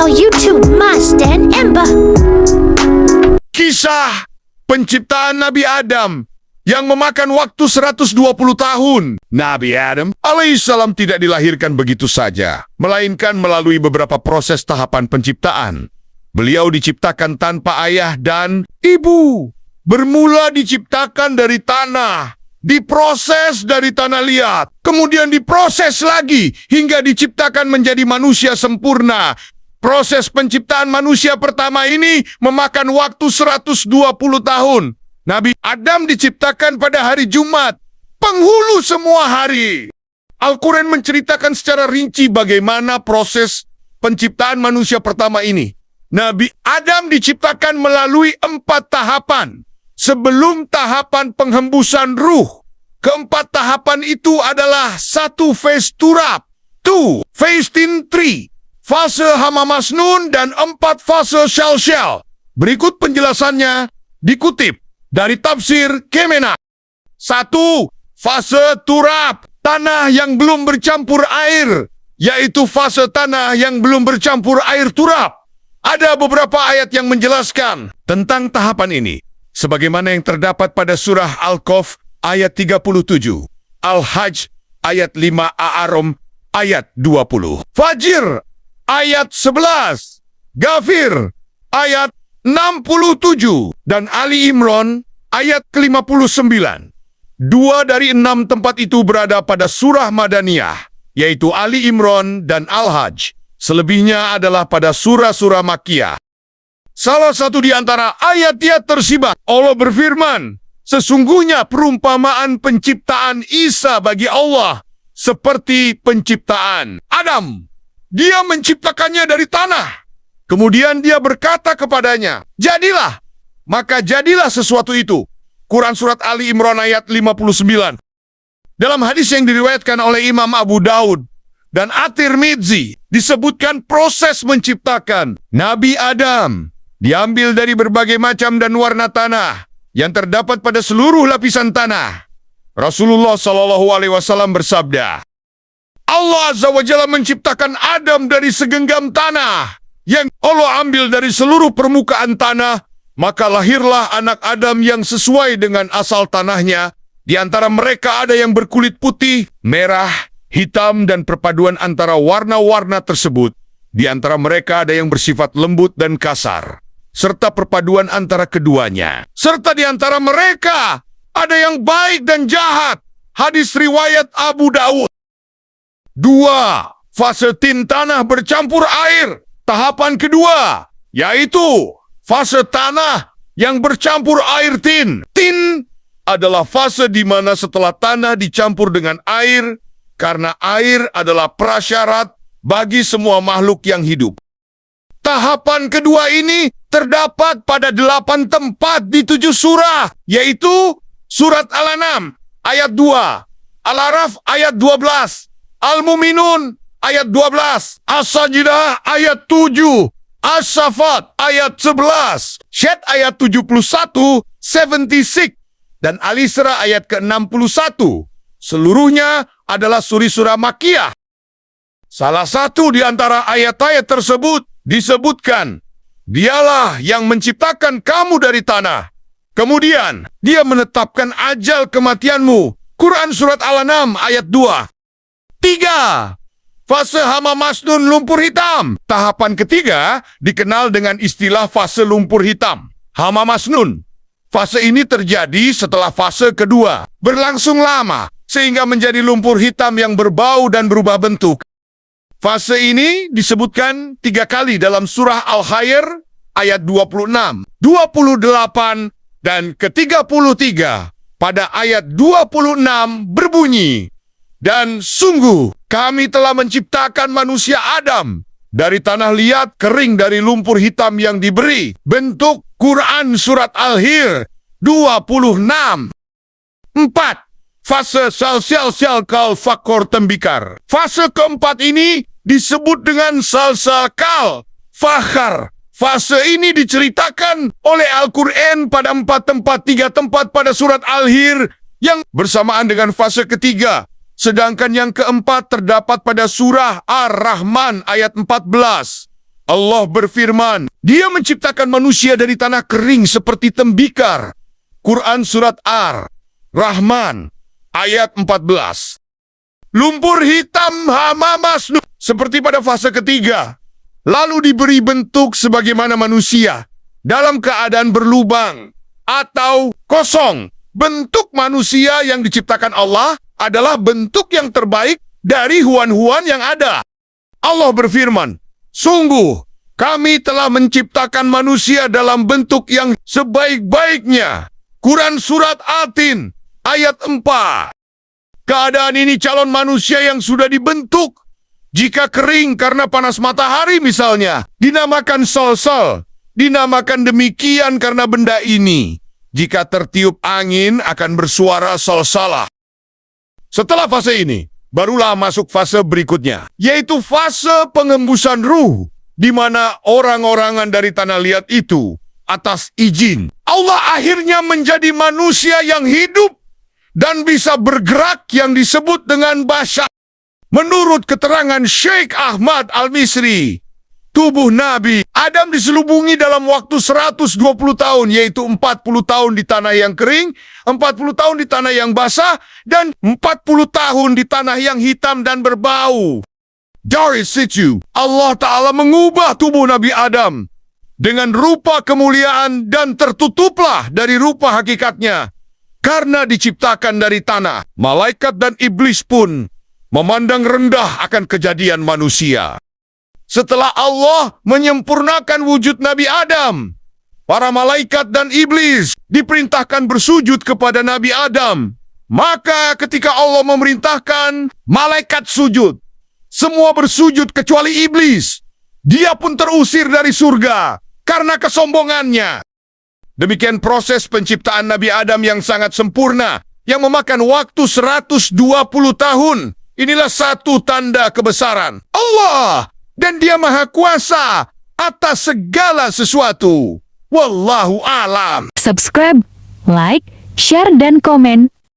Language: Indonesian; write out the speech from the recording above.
channel YouTube Mas dan Ember. Kisah penciptaan Nabi Adam yang memakan waktu 120 tahun. Nabi Adam alaihissalam tidak dilahirkan begitu saja, melainkan melalui beberapa proses tahapan penciptaan. Beliau diciptakan tanpa ayah dan ibu. Bermula diciptakan dari tanah, diproses dari tanah liat, kemudian diproses lagi hingga diciptakan menjadi manusia sempurna. Proses penciptaan manusia pertama ini memakan waktu 120 tahun. Nabi Adam diciptakan pada hari Jumat, penghulu semua hari. Al-Quran menceritakan secara rinci bagaimana proses penciptaan manusia pertama ini. Nabi Adam diciptakan melalui 4 tahapan. Sebelum tahapan penghembusan ruh, keempat tahapan itu adalah 1. Phase turab, 2. Phase tintri, fase hama masnun, dan 4 fase shell. Berikut penjelasannya dikutip dari tafsir Kemenak. 1. Fase turab, tanah yang belum bercampur air, yaitu fase tanah yang belum bercampur air turab. Ada beberapa ayat yang menjelaskan tentang tahapan ini, sebagaimana yang terdapat pada surah Al-Kahf ayat 37, Al-Hajj ayat 5, A'arom ayat 20, Fajr ayat 11, Ghafir ayat 67, dan Ali Imran ayat ke-59. 2 dari 6 tempat itu berada pada surah Madaniyah, yaitu Ali Imran dan Al-Hajj. Selebihnya adalah pada surah-surah Makkiyah. Salah satu di antara ayat-ayat tersebut, Allah berfirman, sesungguhnya perumpamaan penciptaan Isa bagi Allah seperti penciptaan Adam. Dia menciptakannya dari tanah. Kemudian dia berkata kepadanya, jadilah. Maka jadilah sesuatu itu. Quran Surat Ali Imran ayat 59. Dalam hadis yang diriwayatkan oleh Imam Abu Daud dan At-Tirmidzi, disebutkan proses menciptakan Nabi Adam diambil dari berbagai macam dan warna tanah yang terdapat pada seluruh lapisan tanah. Rasulullah SAW bersabda, Allah Azza wa Jalla menciptakan Adam dari segenggam tanah yang Allah ambil dari seluruh permukaan tanah, maka lahirlah anak Adam yang sesuai dengan asal tanahnya. Di antara mereka ada yang berkulit putih, merah, hitam, dan perpaduan antara warna-warna tersebut. Di antara mereka ada yang bersifat lembut dan kasar, serta perpaduan antara keduanya. Serta di antara mereka ada yang baik dan jahat. Hadis riwayat Abu Daud. 2. Fase tin tanah bercampur air. Tahapan kedua, yaitu fase tanah yang bercampur air tin. Tin adalah fase di mana setelah tanah dicampur dengan air, karena air adalah prasyarat bagi semua makhluk yang hidup. Tahapan kedua ini terdapat pada 8 tempat di 7 surah, yaitu Surat Al-An'am ayat 2, Al-Araf ayat 12, Al-Muminun ayat 12, As-Sajdah ayat 7, As-Safat ayat 11, Syed ayat 71, 76, dan Al-Isra ayat ke-61. Seluruhnya adalah surah Makkiyah. Salah satu di antara ayat-ayat tersebut disebutkan, dialah yang menciptakan kamu dari tanah. Kemudian, dia menetapkan ajal kematianmu. Quran Surat Al-An'am ayat 2. 3. Fase hama masnun lumpur hitam. Tahapan ketiga dikenal dengan istilah fase lumpur hitam, hama masnun. Fase ini terjadi setelah fase kedua, berlangsung lama, sehingga menjadi lumpur hitam yang berbau dan berubah bentuk. Fase ini disebutkan 3 kali dalam surah Al-Hayr ayat 26, 28, dan ke-33. Pada ayat 26 berbunyi, dan sungguh kami telah menciptakan manusia Adam dari tanah liat kering dari lumpur hitam yang diberi bentuk. Quran Surat Al-Hir 26. 4. Fase sal kal fakor tembikar. Fase keempat ini disebut dengan sal kal fakhar. Fase ini diceritakan oleh Al-Quran pada 4 tempat, 3 tempat pada surat Al-Hir yang bersamaan dengan fase ketiga. Sedangkan yang keempat terdapat pada surah Ar-Rahman ayat 14. Allah berfirman, Dia menciptakan manusia dari tanah kering seperti tembikar. Quran Surat Ar-Rahman, ayat 14. Lumpur hitam hama masnun, seperti pada fase ketiga. Lalu diberi bentuk sebagaimana manusia, dalam keadaan berlubang atau kosong. Bentuk manusia yang diciptakan Allah adalah bentuk yang terbaik dari hewan-hewan yang ada. Allah berfirman, sungguh, kami telah menciptakan manusia dalam bentuk yang sebaik-baiknya. Quran Surat Atin, ayat 4. Keadaan ini calon manusia yang sudah dibentuk. Jika kering karena panas matahari misalnya, dinamakan sol-sol. Dinamakan demikian karena benda ini, jika tertiup angin akan bersuara sol-salah. Setelah fase ini, barulah masuk fase berikutnya, yaitu fase pengembusan ruh, di mana orang-orangan dari tanah liat itu, atas izin Allah akhirnya menjadi manusia yang hidup dan bisa bergerak yang disebut dengan basyar. Menurut keterangan Syekh Ahmad Al-Misri, tubuh Nabi Adam diselubungi dalam waktu 120 tahun, yaitu 40 tahun di tanah yang kering, 40 tahun di tanah yang basah, dan 40 tahun di tanah yang hitam dan berbau. Dari situ, Allah Ta'ala mengubah tubuh Nabi Adam dengan rupa kemuliaan dan tertutuplah dari rupa hakikatnya. Karena diciptakan dari tanah, malaikat dan iblis pun memandang rendah akan kejadian manusia. Setelah Allah menyempurnakan wujud Nabi Adam, para malaikat dan iblis diperintahkan bersujud kepada Nabi Adam. Maka ketika Allah memerintahkan malaikat sujud, semua bersujud kecuali iblis. Dia pun terusir dari surga karena kesombongannya. Demikian proses penciptaan Nabi Adam yang sangat sempurna, yang memakan waktu 120 tahun. Inilah satu tanda kebesaran Allah. Dan Dia Maha Kuasa atas segala sesuatu. Wallahu alam. Subscribe, like, share, dan komen